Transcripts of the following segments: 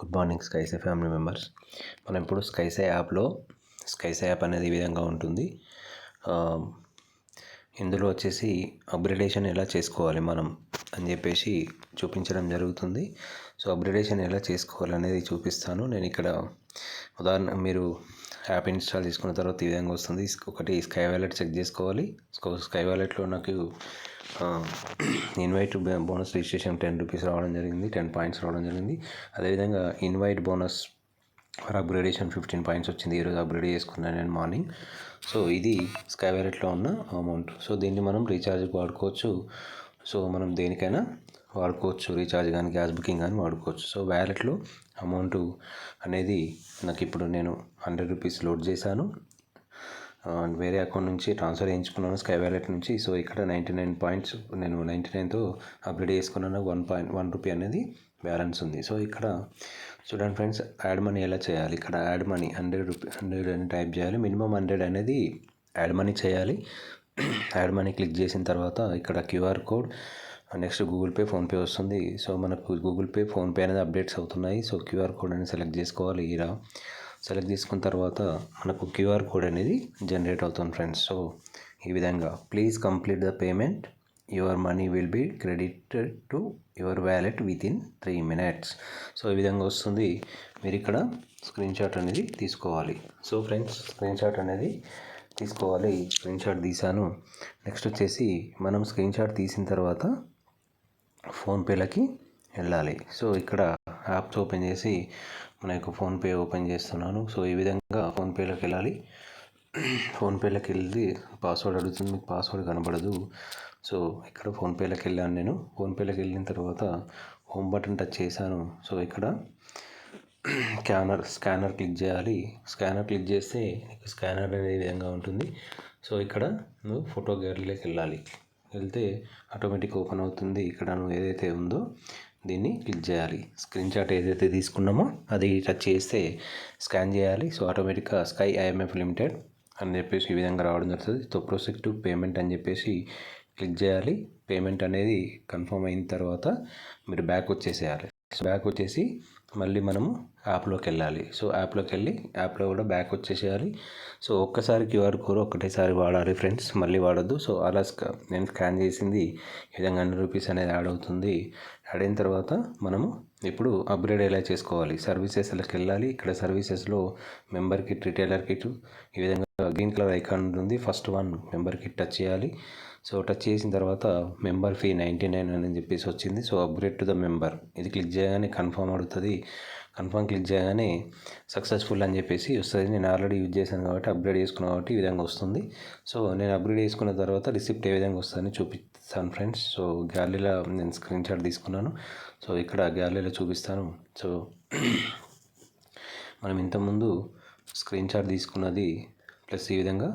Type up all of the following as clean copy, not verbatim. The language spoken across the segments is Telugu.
Good morning Skyse family members. మనం ఇప్పుడు స్కైసే యాప్లో స్కైసే యాప్ అనేది ఈ విధంగా ఉంటుంది. ఇందులో వచ్చేసి అప్గ్రేడేషన్ ఎలా చేసుకోవాలి మనం అని చెప్పేసి చూపించడం జరుగుతుంది. సో అప్గ్రేడేషన్ ఎలా చేసుకోవాలి అనేది చూపిస్తాను. నేను ఇక్కడ ఉదాహరణ మీరు యాప్ ఇన్స్టాల్ చేసుకున్న తర్వాత ఈ విధంగా వస్తుంది. ఒకటి స్కై వాలెట్ చెక్ చేసుకోవాలి. స్కై వాలెట్లో నాకు ఇన్వైట్ బోనస్ రిజిస్ట్రేషన్ 10 రూపీస్ రావడం జరిగింది, 10 పాయింట్స్ రావడం జరిగింది. అదేవిధంగా invite bonus for upgradation 15 points వచ్చింది. ఈరోజు అప్గ్రేడ్ చేసుకున్నాను నేను మార్నింగ్. సో ఇది స్కై వాలెట్లో ఉన్న అమౌంట్. సో దీన్ని మనం రీఛార్జ్కి వాడుకోవచ్చు. సో మనం దేనికైనా వాడుకోవచ్చు, రీఛార్జ్ కానీ గ్యాస్ బుకింగ్ కానీ వాడుకోవచ్చు. సో వ్యాలెట్లో అమౌంట్ అనేది నాకు ఇప్పుడు నేను 100 రూపీస్ లోడ్ చేశాను. వేరే అకౌంట్ నుంచి ట్రాన్స్ఫర్ చేయించుకున్నాను స్కై వాలెట్ నుంచి. సో ఇక్కడ 99 పాయింట్స్ నేను 99తో అప్గ్రేడ్ చేసుకున్నాను. 1 రూపీ అనేది బ్యాలెన్స్ ఉంది. సో ఇక్కడ చూడండి ఫ్రెండ్స్, యాడ్ మనీ ఎలా చేయాలి. ఇక్కడ యాడ్ మనీ 100 అని టైప్ చేయాలి. మినిమం 100 అనేది యాడ్ మనీ చేయాలి. యాడ్ మనీ క్లిక్ చేసిన తర్వాత ఇక్కడ QR code, next Google Pay, PhonePe వస్తుంది. సో మనకు గూగుల్ పే, ఫోన్పే అనేది అప్డేట్స్ అవుతున్నాయి. సో క్యూఆర్ కోడ్ అనేది సెలెక్ట్ చేసుకోవాలి. ఇలా సెలెక్ట్ చేసుకున్న తర్వాత మనకు క్యూఆర్ కోడ్ అనేది జనరేట్ అవుతుంది ఫ్రెండ్స్. సో ఈ విధంగా please complete the payment, your money will be credited to your wallet within 3 minutes. So ఈ విధంగా వస్తుంది. మీరు ఇక్కడ స్క్రీన్ షాట్ అనేది తీసుకోవాలి. సో ఫ్రెండ్స్, స్క్రీన్ షాట్ అనేది తీసుకోవాలి. స్క్రీన్ షాట్ తీసాను. నెక్స్ట్ వచ్చేసి మనం స్క్రీన్ షాట్ తీసిన తర్వాత ఫోన్పేలకి వెళ్ళాలి. సో ఇక్కడ యాప్స్ ఓపెన్ చేసి మన యొక్క ఫోన్పే ఓపెన్ చేస్తున్నాను. సో ఈ విధంగా ఫోన్పేలోకి వెళ్ళాలి. ఫోన్పేలోకి వెళ్ళి పాస్వర్డ్ అడుగుతుంది, మీకు పాస్వర్డ్ కనబడదు. సో ఇక్కడ ఫోన్పేలోకి వెళ్ళాను నేను. ఫోన్పేలోకి వెళ్ళిన తర్వాత హోమ్ బటన్ టచ్ చేశాను. సో ఇక్కడ స్కానర్ క్లిక్ చేయాలి. స్కానర్ క్లిక్ చేస్తే స్కానర్ అనే విధంగా ఉంటుంది. సో ఇక్కడ నువ్వు ఫోటో గ్యాలరీలోకి వెళ్ళాలి. వెళ్తే ఆటోమేటిక్ ఓపెన్ అవుతుంది. ఇక్కడ నువ్వు ఏదైతే ఉందో దీన్ని క్లిక్ చేయాలి. స్క్రీన్ షాట్ ఏదైతే తీసుకున్నామో అది టచ్ చేస్తే స్కాన్ చేయాలి. సో ఆటోమేటిక్గా స్కై ఐఎంఎఫ్ లిమిటెడ్ అని చెప్పేసి ఈ విధంగా రావడం జరుగుతుంది. సో ప్రొసీడ్ టు పేమెంట్ అని చెప్పేసి క్లిక్ చేయాలి. పేమెంట్ అనేది కన్ఫర్మ్ అయిన తర్వాత మీరు బ్యాక్ వచ్చేసేయాలి. సో బ్యాక్ వచ్చేసి మళ్ళీ మనము యాప్లోకి వెళ్ళాలి. సో యాప్లోకి వెళ్ళి యాప్లో కూడా బ్యాక్ వచ్చేసేయాలి. సో ఒక్కసారి క్యూఆర్ కోడ్ ఒకటేసారి వాడాలి ఫ్రెండ్స్, మళ్ళీ వాడొద్దు. సో అలా నేను స్కాన్ చేసింది ఈ విధంగా 100 రూపీస్ అనేది యాడ్ అవుతుంది. యాడ్ అయిన తర్వాత మనము ఇప్పుడు అప్గ్రేడ్ ఎలా చేసుకోవాలి, సర్వీసెస్లోకి వెళ్ళాలి. ఇక్కడ సర్వీసెస్లో మెంబర్ కిట్, రిటైలర్ కిట్ ఈ విధంగా గ్రీన్ కలర్ ఐకాన్ ఉంటుంది. First one member kit touch చేయాలి. సో టచ్ చేసిన తర్వాత మెంబర్ ఫీ 99 అని చెప్పేసి వచ్చింది. So upgrade to the member ఇది క్లిక్ చేయగానే కన్ఫర్మ్ అడుగుతుంది. కన్ఫర్మ్ క్లిక్ చేయగానే సక్సెస్ఫుల్ అని చెప్పేసి వస్తుంది. నేను ఆల్రెడీ యూజ్ చేశాను కాబట్టి, అప్గ్రేడ్ చేసుకున్నాను కాబట్టి ఈ విధంగా వస్తుంది. సో నేను అప్గ్రేడ్ చేసుకున్న తర్వాత రిసిప్ట్ ఏ విధంగా వస్తుందని చూపిస్తాను ఫ్రెండ్స్. సో గ్యాలరీలో నేను స్క్రీన్ షాట్ తీసుకున్నాను. సో ఇక్కడ గ్యాలరీలో చూపిస్తాను. సో మనం ఇంతకుముందు స్క్రీన్ షాట్ తీసుకున్నది ప్లస్ ఈ విధంగా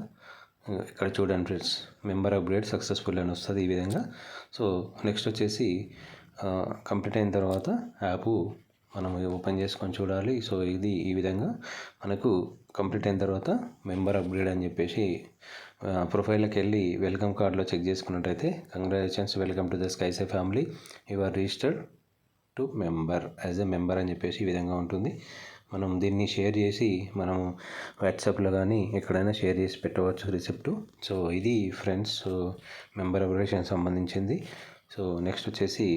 ఇక్కడ చూడండి ఫ్రెండ్స్, మెంబర్ అప్గ్రేడ్ సక్సెస్ఫుల్ అని వస్తుంది ఈ విధంగా. సో నెక్స్ట్ వచ్చేసి కంప్లీట్ అయిన తర్వాత యాప్ మనం ఓపెన్ చేసుకొని చూడాలి. సో ఇది ఈ విధంగా మనకు కంప్లీట్ అయిన తర్వాత మెంబర్ అప్గ్రేడ్ అని చెప్పేసి ప్రొఫైల్లోకి వెళ్ళి వెల్కమ్ కార్డ్లో చెక్ చేసుకున్నట్టయితే congratulations, welcome to the Skyse family, you are registered to member as a member అని చెప్పేసి ఈ విధంగా ఉంటుంది. మనం దీన్ని షేర్ చేసి మనం వాట్సాప్లో కానీ ఎక్కడైనా షేర్ చేసి పెట్టవచ్చు రిసిప్ట్. సో ఇది ఫ్రెండ్స్ మెంబర్ అప్గ్రేషన్ సంబంధించింది. సో నెక్స్ట్ వచ్చేసి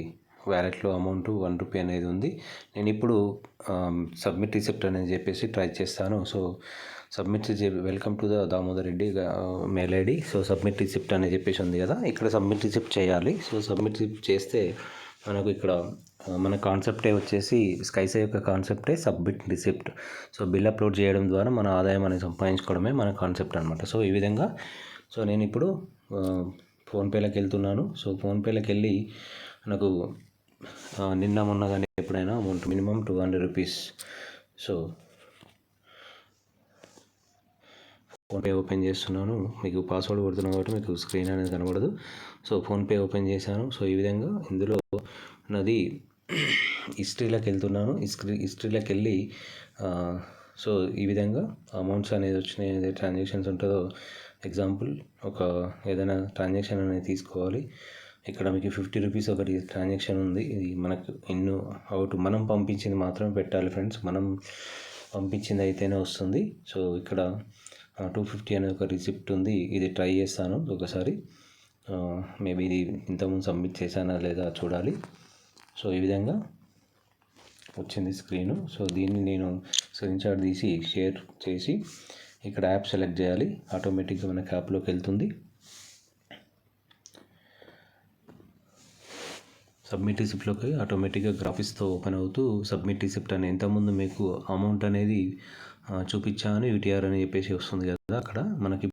వ్యాలెట్లో అమౌంట్ 1 రూపీ అనేది ఉంది. నేను ఇప్పుడు సబ్మిట్ రిసిప్ట్ అనేది చెప్పేసి ట్రై చేస్తాను. So submit welcome to the Damodar Reddy mail ID. So submit receipt అని చెప్పేసి ఉంది కదా, ఇక్కడ సబ్మిట్ రిసిప్ట్ చేయాలి. సో సబ్మిట్ రిసిప్ట్ చేస్తే మనకు ఇక్కడ మన కాన్సెప్టే వచ్చేసి స్కైసే యొక్క కాన్సెప్టే submit receipt. So bill upload చేయడం ద్వారా మన ఆదాయం అనేది సంపాదించుకోవడమే మన కాన్సెప్ట్ అనమాట. సో ఈ విధంగా సో నేను ఇప్పుడు ఫోన్పేలోకి వెళ్తున్నాను. సో ఫోన్పేలోకి వెళ్ళి నాకు నిన్న మొన్న కానీ ఎప్పుడైనా amount minimum 200 rupees. So PhonePe open చేస్తున్నాను. మీకు పాస్వర్డ్ కొడుతున్నాను కాబట్టి మీకు స్క్రీన్ అనేది కనబడదు. సో ఫోన్పే ఓపెన్ చేశాను. సో ఈ విధంగా ఇందులో నాది హిస్టరీలోకి వెళ్తున్నాను. హిస్టరీలోకి వెళ్ళి సో ఈ విధంగా అమౌంట్స్ అనేది వచ్చినాయి, ఏదైతే ట్రాన్సాక్షన్స్ ఉంటుందో ఎగ్జాంపుల్ ఒక ఏదైనా ట్రాన్సాక్షన్ అనేది తీసుకోవాలి. ఇక్కడ మీకు 50 రూపీస్ ఒకటి ట్రాన్సాక్షన్ ఉంది. ఇది మనకు మనం పంపించింది మాత్రమే పెట్టాలి ఫ్రెండ్స్. మనం పంపించింది అయితేనే వస్తుంది. సో ఇక్కడ 250 అనే ఒక రిసిప్ట్ ఉంది. ఇది ట్రై చేస్తాను ఒకసారి. మేబీ ఇది ఇంతకుముందు సబ్మిట్ చేశానా లేదా చూడాలి. సో ఈ విధంగా వచ్చింది స్క్రీను. సో దీన్ని నేను స్క్రీన్ షాట్ తీసి షేర్ చేసి ఇక్కడ యాప్ సెలెక్ట్ చేయాలి. ఆటోమేటిక్గా మనకి యాప్లోకి వెళ్తుంది. సబ్మిట్ రిసిప్ట్లోకి ఆటోమేటిక్గా గ్రాఫిక్స్తో ఓపెన్ అవుతూ సబ్మిట్ రిసిప్ట్ అని ఇంతకుముందు మీకు అమౌంట్ అనేది చూపించాను యూటీఆర్ అని చెప్పేసి వస్తుంది కదా, అక్కడ మనకి